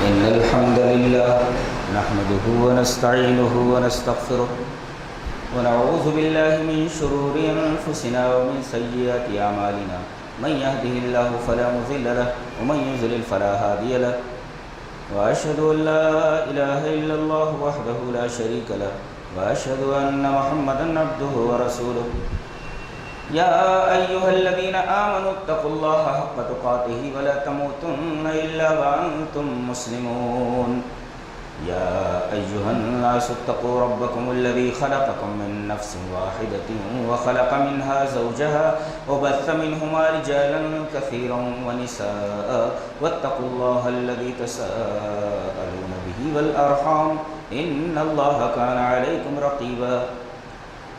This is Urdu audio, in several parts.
إن الحمد لله نحمده ونستعينه ونستغفره ونعوذ بالله من شرور أنفسنا ومن سيئات أعمالنا من يهده الله فلا مضل له ومن يضلل فلا هادي له وأشهد أن لا إله إلا الله وحده لا شريك له وأشهد أن محمدا عبده ورسوله يا أيها الذين آمنوا اتقوا الله حق تقاته ولا تموتن إلا وأنتم مسلمون يا أيها الناس اتقوا ربكم الذي خلقكم من نفس واحدة وخلق منها زوجها وبث منهما رجالا كثيرا ونساء واتقوا الله الذي تساءلون به والأرحام إن الله كان عليكم رقيبا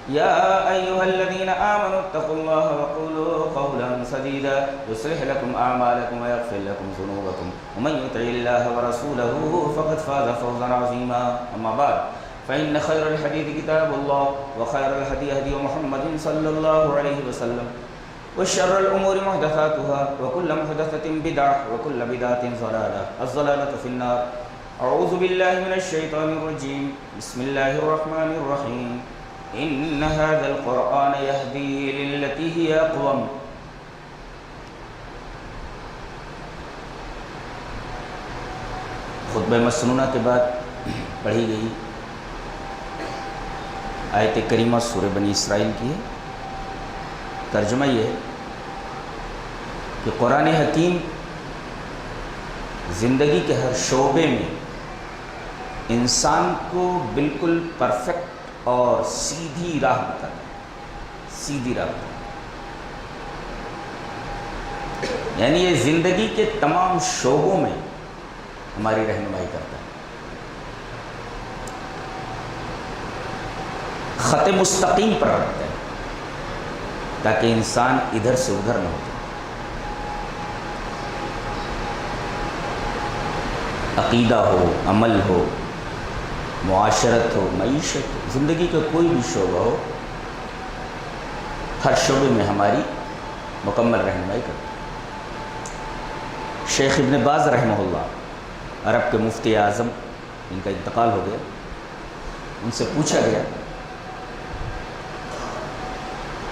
يا أيها الذين آمنوا اتقوا الله وقولوا قولا سديدا يصلح لكم أعمالكم ويغفر لكم ذنوبكم ومن يطع الله ورسوله فقد فاز فوزا عظيما أما بعد فإن خير الحديث كتاب الله وخير الهدي هدي محمد صلى الله عليه وسلم وشر الأمور محدثاتها وكل محدثة بدعة وكل بدعة ضلالة الضلالة في النار أعوذ بالله من الشيطان الرجيم بسم الله الرحمن الرحيم إن هذا القرآن يهدي للتي هي أقوم خطبہ مسنونہ کے بعد پڑھی گئی آیت کریمہ سورہ بنی اسرائیل کی ہے۔ ترجمہ یہ ہے کہ قرآن حکیم زندگی کے ہر شعبے میں انسان کو بالکل پرفیکٹ اور سیدھی راہ بتاتا ہے، سیدھی راہ بتاتا ہے، یعنی یہ زندگی کے تمام شعبوں میں ہماری رہنمائی کرتا ہے، خط مستقیم پر رکھتا ہے تاکہ انسان ادھر سے ادھر نہ ہو جائے۔ عقیدہ ہو، عمل ہو، معاشرت ہو، معیشت ہو، زندگی کا کوئی بھی شعبہ ہو، ہر شعبے میں ہماری مکمل رہنمائی کرتے ہیں۔ شیخ ابن باز رحمہ اللہ عرب کے مفتی اعظم، ان کا انتقال ہو گیا، ان سے پوچھا گیا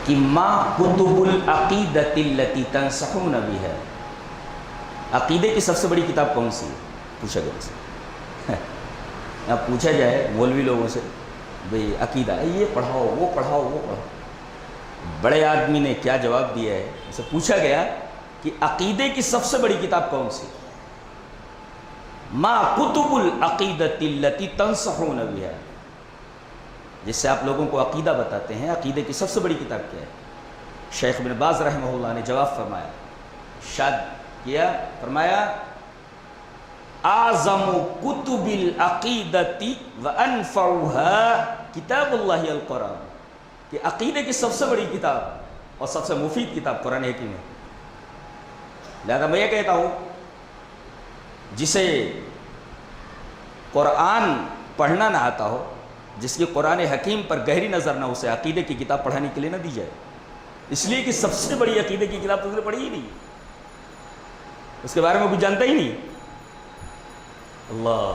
کہ ما کتب العقیدۃ التی تنصحون بها، عقیدے کی سب سے بڑی کتاب کون سی ہے؟ پوچھا گیا ان سے۔ اب پوچھا جائے مولوی لوگوں سے بھئی عقیدہ یہ پڑھاؤ وہ پڑھاؤ وہ پڑھاؤ، بڑے آدمی نے کیا جواب دیا ہے؟ اسے پوچھا گیا کہ عقیدے کی سب سے بڑی کتاب کون سی؟ ما کتب العقیدۃ التی تنصحون بها، جس سے آپ لوگوں کو عقیدہ بتاتے ہیں، عقیدے کی سب سے بڑی کتاب کیا ہے؟ شیخ ابن باز رحمہ اللہ نے جواب فرمایا، ارشاد کیا، فرمایا اعظم کتب العقیدۃ وانفعها کتاب اللہ القرآن، کہ عقیدے کی سب سے بڑی کتاب اور سب سے مفید کتاب قرآن حکیم ہے۔ لہذا میں یہ کہتا ہوں جسے قرآن پڑھنا نہ آتا ہو، جس کی قرآن حکیم پر گہری نظر نہ، اسے عقیدے کی کتاب پڑھانے کے لیے نہ دی جائے، اس لیے کہ سب سے بڑی عقیدے کی کتاب تو اس نے پڑھی ہی نہیں، اس کے بارے میں کچھ جانتا ہی نہیں۔ اللہ،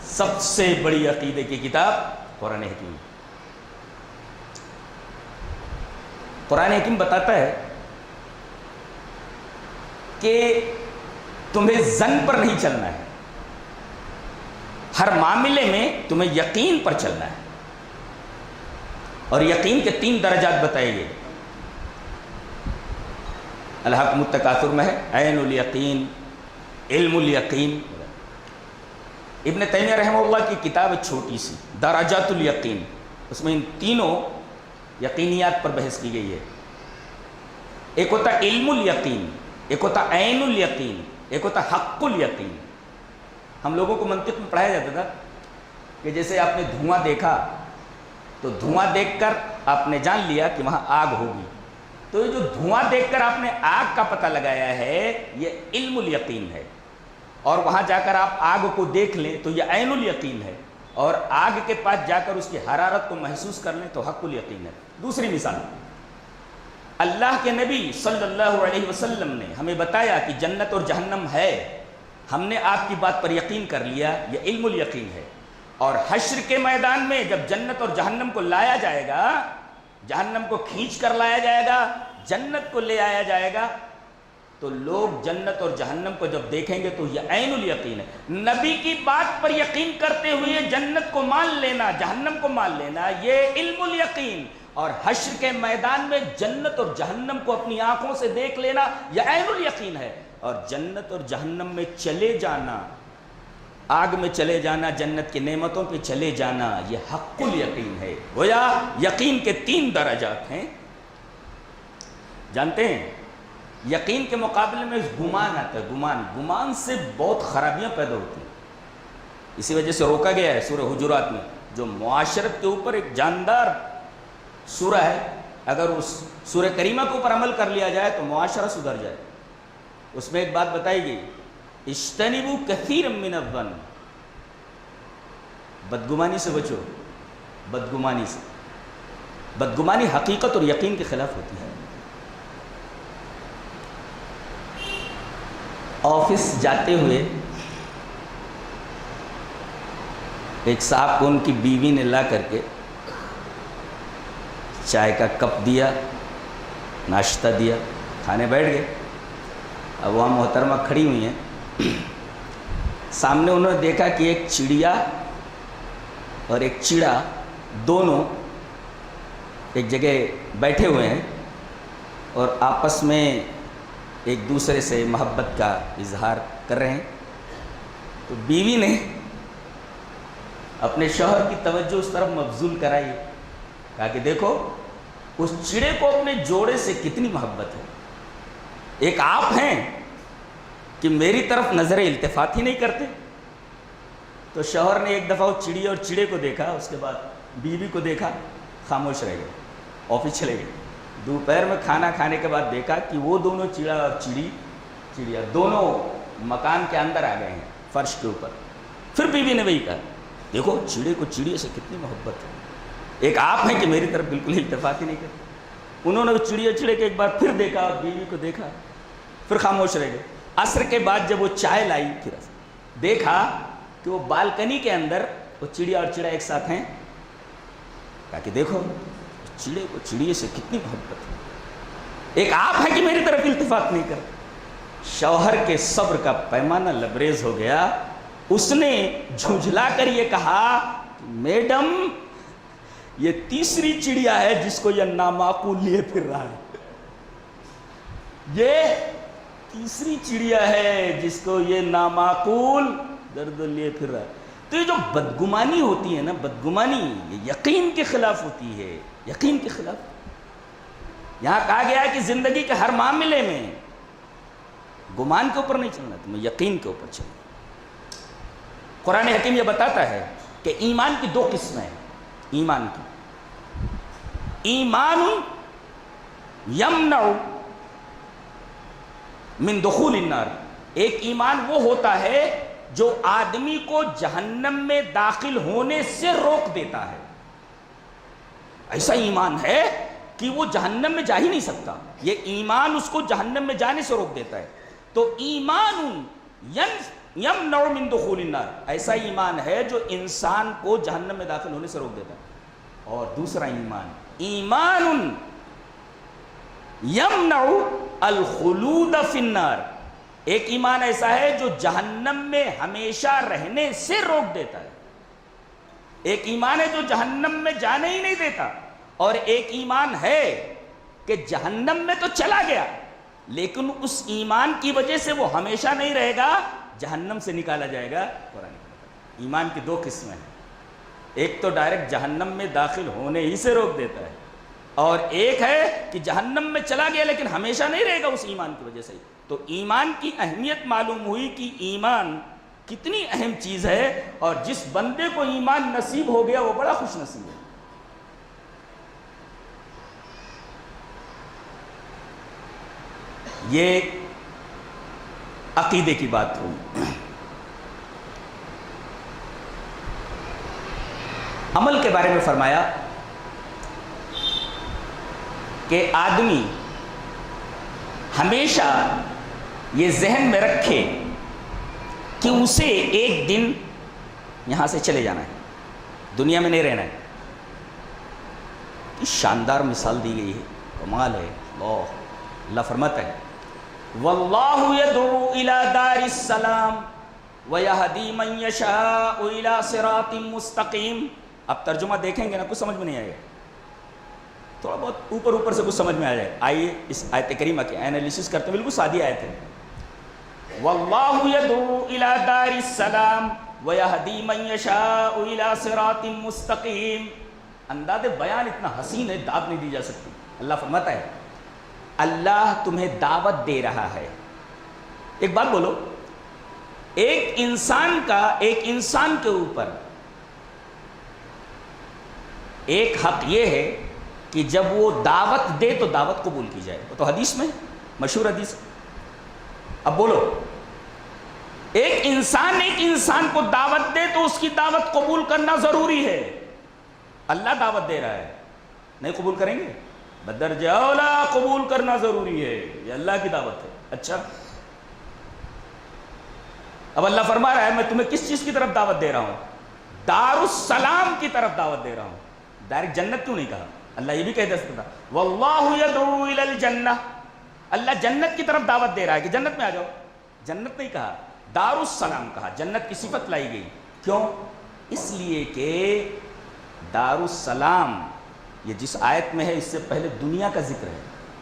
سب سے بڑی عقیدے کی کتاب قرآن حکیم۔ قرآن حکیم بتاتا ہے کہ تمہیں زن پر نہیں چلنا ہے، ہر معاملے میں تمہیں یقین پر چلنا ہے، اور یقین کے 3 درجات بتائے گئے۔ الحاکم التکاثر میں ہے عین الیقین، علم الیقین۔ ابن تیمیہ رحمہ اللہ کی کتاب چھوٹی سی درجات الیقین، اس میں ان تینوں یقینیات پر بحث کی گئی ہے۔ ایک ہوتا علم الیقین، ایک ہوتا عین الیقین، ایک ہوتا حق الیقین۔ ہم لوگوں کو منطق میں پڑھایا جاتا تھا کہ جیسے آپ نے دھواں دیکھا تو دھواں دیکھ کر آپ نے جان لیا کہ وہاں آگ ہوگی، تو یہ جو دھواں دیکھ کر آپ نے آگ کا پتہ لگایا ہے یہ علم الیقین ہے، اور وہاں جا کر آپ آگ کو دیکھ لیں تو یہ عین الیقین ہے، اور آگ کے پاس جا کر اس کی حرارت کو محسوس کر لیں تو حق الیقین ہے۔ دوسری مثال، اللہ کے نبی صلی اللہ علیہ وسلم نے ہمیں بتایا کہ جنت اور جہنم ہے، ہم نے آپ کی بات پر یقین کر لیا، یہ علم الیقین ہے۔ اور حشر کے میدان میں جب جنت اور جہنم کو لایا جائے گا، جہنم کو کھینچ کر لایا جائے گا، جنت کو لے آیا جائے گا، تو لوگ جنت اور جہنم کو جب دیکھیں گے تو یہ عین الیقین ہے۔ نبی کی بات پر یقین کرتے ہوئے جنت کو مان لینا، جہنم کو مان لینا، یہ علم الیقین۔ اور حشر کے میدان میں جنت اور جہنم کو اپنی آنکھوں سے دیکھ لینا، یہ عین الیقین ہے۔ اور جنت اور جہنم میں چلے جانا، آگ میں چلے جانا، جنت کی نعمتوں پہ چلے جانا، یہ حق الیقین ہے۔ گویا یقین کے 3 درجات ہیں۔ جانتے ہیں یقین کے مقابلے میں گمان آتا ہے، گمان سے بہت خرابیاں پیدا ہوتی ہیں۔ اسی وجہ سے روکا گیا ہے سورہ حجرات میں، جو معاشرت کے اوپر ایک جاندار سورہ ہے، اگر اس سورہ کریمہ کے اوپر عمل کر لیا جائے تو معاشرہ سدھر جائے۔ اس میں ایک بات بتائی گئی، اجتنبوا کثیرا من الظن، بدگمانی سے بچو، بدگمانی سے۔ بدگمانی حقیقت اور یقین کے خلاف ہوتی ہے۔ آفس جاتے ہوئے ایک صاحب کو ان کی بیوی نے لا کر کے چائے کا کپ دیا، ناشتہ دیا، کھانے بیٹھ گئے۔ اب وہاں محترمہ کھڑی ہوئی ہیں، سامنے انہوں نے دیکھا کہ ایک چڑیا اور ایک چڑا دونوں ایک جگہ بیٹھے ہوئے ہیں اور آپس میں ایک دوسرے سے محبت کا اظہار کر رہے ہیں۔ تو بیوی نے اپنے شوہر کی توجہ اس طرف مبذول کرائی، کہا کہ دیکھو اس چڑے کو اپنے جوڑے سے کتنی محبت ہے، ایک آپ ہیں کہ میری طرف نظر التفات ہی نہیں کرتے۔ تو شوہر نے ایک دفعہ وہ چڑی اور چڑے کو دیکھا، اس کے بعد بیوی کو دیکھا، خاموش رہ گئے، آفس چلے گئے۔ دوپہر میں کھانا کھانے کے بعد دیکھا کہ وہ دونوں چڑا اور چڑیا دونوں مکان کے اندر آ گئے ہیں، فرش کے اوپر۔ پھر بیوی نے وہی کہا، دیکھو چڑے کو چڑیے سے کتنی محبت ہے، ایک آپ ہیں کہ میری طرف بالکل التفات ہی نہیں کرتے۔ انہوں نے چڑیا چڑے کے ایک بار پھر دیکھا اور بیوی کو دیکھا، پھر خاموش رہ گئے۔ عصر کے بعد جب وہ چائے لائی، پھر دیکھا کہ وہ بالکنی کے اندر وہ چڑیا اور چڑا ایک ساتھ ہیں، کہا کہ دیکھو چڑے کو چڑیے سے کتنی محبت ہے، ایک آپ ہے کہ میری طرف التفات نہیں کرتے۔ شوہر کے صبر کا پیمانہ لبریز ہو گیا، اس نے جھنجھلا کر یہ کہا، میڈم یہ تیسری چڑیا ہے جس کو یہ نامعقول لیے پھر رہا ہے، یہ تیسری چڑیا ہے جس کو یہ نامعقول درد لیے پھر رہا ہے۔ تو یہ جو بدگمانی ہوتی ہے نا، بدگمانی یہ یقین کے خلاف ہوتی ہے، یقین کے خلاف۔ یہاں کہا گیا ہے کہ زندگی کے ہر معاملے میں گمان کے اوپر نہیں چلنا، تمہیں یقین کے اوپر چلنا۔ قرآن حکیم یہ بتاتا ہے کہ ایمان کی 2 قسمیں ہیں، ایمان کی۔ ایمان یمنع من دخول النار، ایک ایمان وہ ہوتا ہے جو آدمی کو جہنم میں داخل ہونے سے روک دیتا ہے۔ ایسا ایمان ہے کہ وہ جہنم میں جا ہی نہیں سکتا، یہ ایمان اس کو جہنم میں جانے سے روک دیتا ہے۔ تو ایمان یمنع من دخول النار، ایسا ایمان ہے جو انسان کو جہنم میں داخل ہونے سے روک دیتا ہے۔ اور دوسرا ایمان، ایمان یمنع الخلود فی النار، ایک ایمان ایسا ہے جو جہنم میں ہمیشہ رہنے سے روک دیتا ہے۔ ایک ایمان ہے جو جہنم میں جانے ہی نہیں دیتا، اور ایک ایمان ہے کہ جہنم میں تو چلا گیا لیکن اس ایمان کی وجہ سے وہ ہمیشہ نہیں رہے گا، جہنم سے نکالا جائے گا۔ قرآن ایمان کی 2 قسمیں ہیں، ایک تو ڈائریکٹ جہنم میں داخل ہونے ہی سے روک دیتا ہے، اور ایک ہے کہ جہنم میں چلا گیا لیکن ہمیشہ نہیں رہے گا اس ایمان کی وجہ سے۔ تو ایمان کی اہمیت معلوم ہوئی کہ ایمان کتنی اہم چیز ہے، اور جس بندے کو ایمان نصیب ہو گیا وہ بڑا خوش نصیب ہے۔ یہ عقیدے کی بات ہوئی۔ عمل کے بارے میں فرمایا کہ آدمی ہمیشہ یہ ذہن میں رکھے کہ اسے ایک دن یہاں سے چلے جانا ہے، دنیا میں نہیں رہنا ہے. شاندار مثال دی گئی ہے، کمال ہے. اللہ فرماتا ہے واللہ یدعو الی دار السلام ویہدی من یشاء الی صراط مستقیم. اب ترجمہ دیکھیں گے نا، کچھ سمجھ میں نہیں آئے گا، تھوڑا بہت اوپر سے کچھ سمجھ میں آ جائے. آئیے اس آیت کریمہ کے انالیسس کرتے ہیں. بالکل سادی آیت ہے. واللہ یدعو الی دار السلام ویہدی من یشاء الی صراط مستقیم. انداز بیان اتنا حسین ہے، داد نہیں دی جا سکتی. اللہ فرماتا ہے اللہ تمہیں دعوت دے رہا ہے. ایک بات بولو، ایک انسان کے اوپر ایک حق یہ ہے کہ جب وہ دعوت دے تو دعوت قبول کی جائے. وہ تو حدیث میں مشہور حدیث. اب بولو، ایک انسان کو دعوت دے تو اس کی دعوت قبول کرنا ضروری ہے. اللہ دعوت دے رہا ہے، نہیں قبول کریں گے؟ بدرجہ اولا قبول کرنا ضروری ہے، یہ اللہ کی دعوت ہے. اچھا، اب اللہ فرما رہا ہے میں تمہیں کس چیز کی طرف دعوت دے رہا ہوں؟ دار السلام کی طرف دعوت دے رہا ہوں. ڈائریکٹ جنت کیوں نہیں کہا؟ اللہ یہ بھی کہہ سکتا تھا واللہ یدعو الی الجنہ. اللہ جنت کی طرف دعوت دے رہا ہے کہ جنت میں آ جاؤ. جنت نہیں کہا، دار السلام کہا. جنت کی صفت لائی گئی. کیوں؟ اس لیے کہ دار السلام یہ جس آیت میں ہے اس سے پہلے دنیا کا ذکر ہے.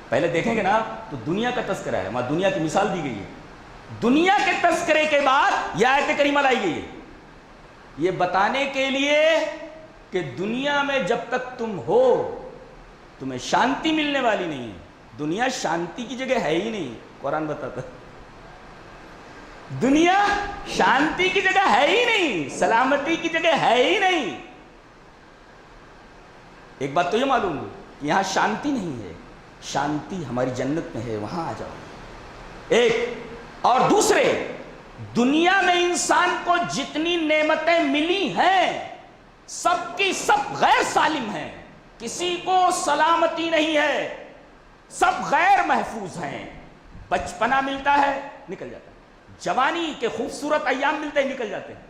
پہلے دیکھیں گے نا تو دنیا کا تذکرہ ہے، وہاں دنیا کی مثال دی گئی ہے. دنیا کے تذکرے کے بعد یہ آیت کریمہ لائی گئی ہے، یہ بتانے کے لیے کہ دنیا میں جب تک تم ہو تمہیں شانتی ملنے والی نہیں ہے. دنیا شانتی کی جگہ ہے ہی نہیں. قرآن بتاتا دنیا شانتی کی جگہ ہے ہی نہیں، سلامتی کی جگہ ہے ہی نہیں. ایک بات تو یہ معلوم ہے کہ یہاں شانتی نہیں ہے، شانتی ہماری جنت میں ہے، وہاں آ جاؤ. ایک اور دوسرے، دنیا میں انسان کو جتنی نعمتیں ملی ہیں سب کی سب غیر سالم ہیں. کسی کو سلامتی نہیں ہے، سب غیر محفوظ ہیں. بچپنا ملتا ہے نکل جاتا ہے، جوانی کے خوبصورت ایام ملتے ہیں نکل جاتے ہیں،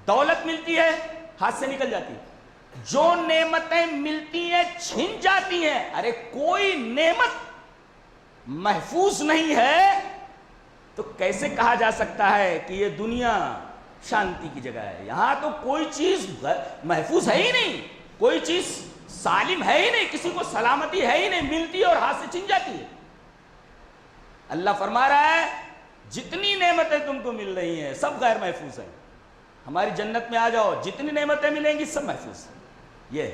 دولت ملتی ہے ہاتھ سے نکل جاتی ہے، جو نعمتیں ملتی ہیں چھن جاتی ہیں. ارے کوئی نعمت محفوظ نہیں ہے تو کیسے کہا جا سکتا ہے کہ یہ دنیا شانتی کی جگہ ہے؟ یہاں تو کوئی چیز محفوظ ہے ہی نہیں، کوئی چیز سالم ہے ہی نہیں، کسی کو سلامتی ہے ہی نہیں، ملتی ہے اور ہاتھ سے چھن جاتی ہے. اللہ فرما رہا ہے جتنی نعمتیں تم کو مل رہی ہیں سب غیر محفوظ ہیں. ہماری جنت میں آ جاؤ، جتنی نعمتیں ملیں گی سب محفوظ ہیں. یہ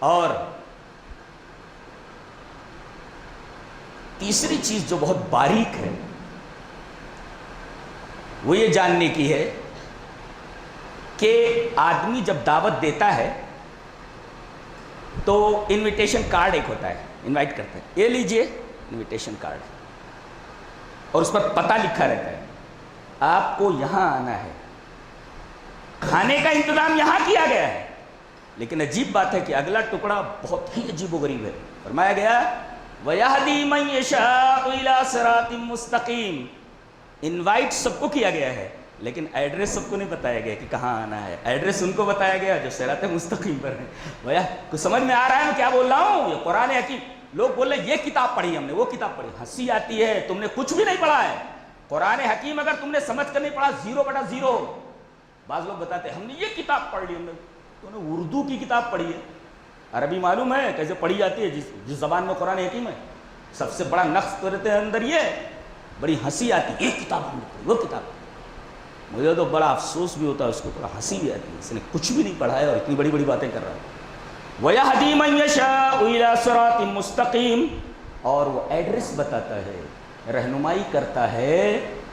اور تیسری چیز جو بہت باریک ہے وہ یہ جاننے کی ہے کہ آدمی جب دعوت دیتا ہے تو انویٹیشن کارڈ ایک ہوتا ہے، انوائٹ کرتا ہے، یہ لیجئے انویٹیشن کارڈ، اور اس پر پتہ لکھا رہتا ہے آپ کو یہاں آنا ہے. کھانے کا انتظام یہاں کیا گیا ہے. لیکن عجیب بات ہے کہ اگلا ٹکڑا بہت ہی عجیب و غریب ہے. فرمایا گیا وَيَهْدِي مَن يَشَاءُ إِلَىٰ صِرَاطٍ مُسْتَقِيمٍ. انوائٹ سب کو کیا گیا ہے لیکن ایڈریس سب کو نہیں بتایا گیا کہ کہاں آنا ہے. ایڈریس ان کو بتایا گیا جو صراط مستقیم پر ہے. کچھ سمجھ میں آ رہا ہے میں کیا بول رہا ہوں؟ یہ قرآن حکیم. لوگ بول رہے یہ کتاب پڑھی ہم نے، وہ کتاب پڑھی. ہنسی آتی ہے، تم نے کچھ بھی نہیں پڑھا ہے. قرآن حکیم اگر تم نے سمجھ کر نہیں پڑھا 0/0. بعض لوگ بتاتے ہیں ہم نے یہ کتاب پڑھ لی، ہم نے تو نے اردو کی کتاب پڑھی ہے. عربی معلوم ہے کیسے پڑھی جاتی ہے، جس زبان میں قرآن حکیم ہے. سب سے بڑا نقص تو رہتے ہیں اندر یہ، بڑی ہنسی آتی ہے یہ کتاب ہم نے پڑھی، وہ کتاب. مجھے تو بڑا افسوس بھی ہوتا ہے، اس کو تھوڑا ہنسی بھی آتی ہے، اس نے کچھ بھی نہیں پڑھا ہے اور اتنی بڑی بڑی باتیں کر رہا ہے. وَيَهْدِي مَن يَشَاءُ إِلَىٰ صِرَاطٍ مُسْتَقِيمٍ. اور وہ ایڈریس بتاتا ہے، رہنمائی کرتا ہے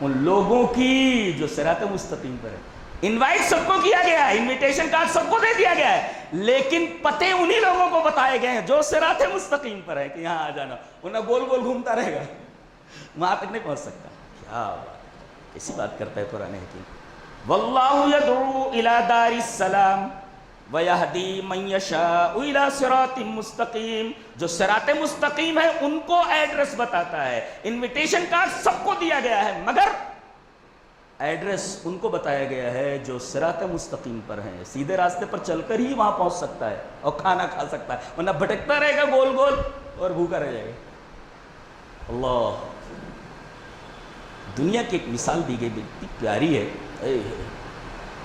ان لوگوں کی جو صراط مستقیم پر ہے. انوائٹ سب کو کیا گیا ہے، انویٹیشن کارڈ سب کو دے دیا گیا ہے، لیکن پتے انہی لوگوں کو بتائے گئے ہیں جو صراط مستقیم پر ہے کہ یہاں آ جانا. ورنہ گول گول گھومتا رہے گا، وہاں تک نہیں پہنچ سکتا. کیا بات، کیسی بات کرتا ہے قرآن حکیم. واللہ یدعو الی دار السلام وَيَهْدِي مَن يَشَاءُ إِلَىٰ صِرَاطٍ مُسْتَقِيمٍ، جو صراط مستقیم ہے ان کو ایڈریس بتاتا ہے. انویٹیشن کارڈ سب کو دیا گیا ہے مگر ایڈریس ان کو بتایا گیا ہے جو صراط مستقیم پر ہیں، سیدھے راستے پر چل کر ہی وہاں پہنچ سکتا ہے اور کھانا کھا سکتا ہے، ورنہ بھٹکتا رہے گا گول گول اور بھوکا رہ جائے گا. اللہ، دنیا کی ایک مثال دی گئی بڑی پیاری ہے،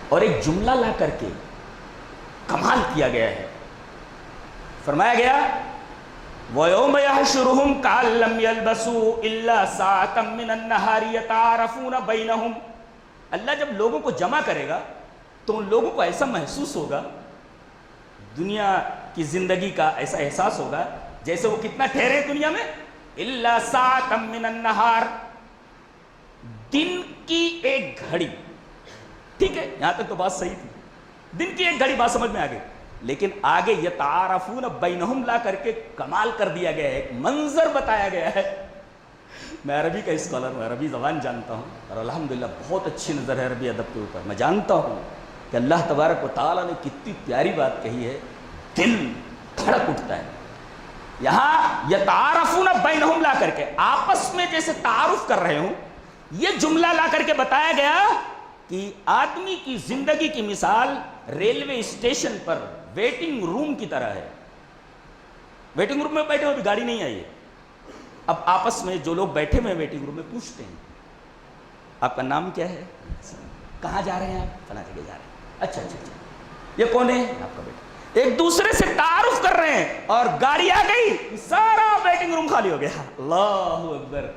اور ایک جملہ لا کر کے کمال کیا گیا ہے. فرمایا گیا وَيَوْمَ يَحْشُرُهُمْ كَأَن لَّمْ يَلْبَثُوا إِلَّا سَاعَةً مِّنَ النَّهَارِ يَتَعَارَفُونَ بَيْنَهُمْ. اللہ جب لوگوں کو جمع کرے گا تو ان لوگوں کو ایسا محسوس ہوگا، دنیا کی زندگی کا ایسا احساس ہوگا جیسے وہ کتنا ٹھہرے دنیا میں. إِلَّا سَاعَةً مِّنَ النَّهَارِ، دن کی ایک گھڑی. ٹھیک ہے، یہاں تک تو بات صحیح تھی، دن کی ایک گھڑی، بات سمجھ میں آ گئی. لیکن آگے یتعارفون بینہم لا کر کے کمال کر دیا گیا ہے، ایک منظر بتایا گیا ہے. میں عربی کا اسکالر ہوں، عربی زبان جانتا ہوں، اور الحمدللہ بہت اچھی نظر ہے عربی ادب کے اوپر. میں جانتا ہوں کہ اللہ تبارک و تعالیٰ نے کتنی پیاری بات کہی ہے، دل دھڑک اٹھتا ہے. یہاں یتعارفون بینہم لا کر کے آپس میں جیسے تعارف کر رہے ہوں، یہ جملہ لا کر کے بتایا گیا کہ آدمی کی زندگی کی مثال ریلوے اسٹیشن پر ویٹنگ روم کی طرح ہے. ویٹنگ روم میں بیٹھے ہوئے، گاڑی نہیں آئی ہے. اب آپس میں جو لوگ بیٹھے ہوئے ویٹنگ روم میں پوچھتے ہیں آپ کا نام کیا ہے، کہاں جا رہے ہیں آپ، فلاں جگہ جا رہے ہیں. اچھا اچھا اچھا، یہ کون ہے، آپ کا بیٹا. ایک دوسرے سے تعارف کر رہے ہیں اور گاڑی آ گئی، سارا ویٹنگ روم خالی ہو گیا. اللہ اکبر.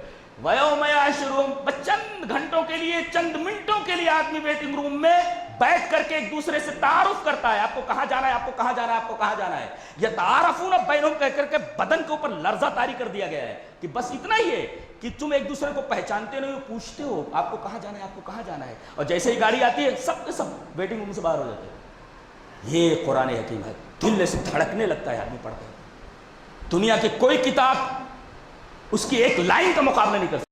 وَيَوْمَ يَحْشُرُهُمْ، چند گھنٹوں کے لیے، چند منٹوں کے لیے آدمی ویٹنگ روم میں بیٹھ کر کے ایک دوسرے سے تعارف کرتا ہے، آپ کو کہاں جانا ہے، آپ کو کہاں جانا ہے، آپ کو کہاں جانا ہے. یتعارفون بینہم کہہ کر کے بدن کے اوپر لرزہ طاری کر دیا گیا ہے کہ بس اتنا ہی ہے کہ تم ایک دوسرے کو پہچانتے نہیں ہو، پوچھتے ہو آپ کو کہاں جانا ہے، آپ کو کہاں جانا ہے، اور جیسے ہی گاڑی آتی ہے سب کے سب ویٹنگ روم سے باہر ہو جاتے ہیں. یہ قرآن حکیم ہے، دل سے دھڑکنے لگتا ہے آدمی پڑھتے ہیں. دنیا کی کوئی کتاب اس کی ایک لائن کا مقابلہ نہیں کر سکتی.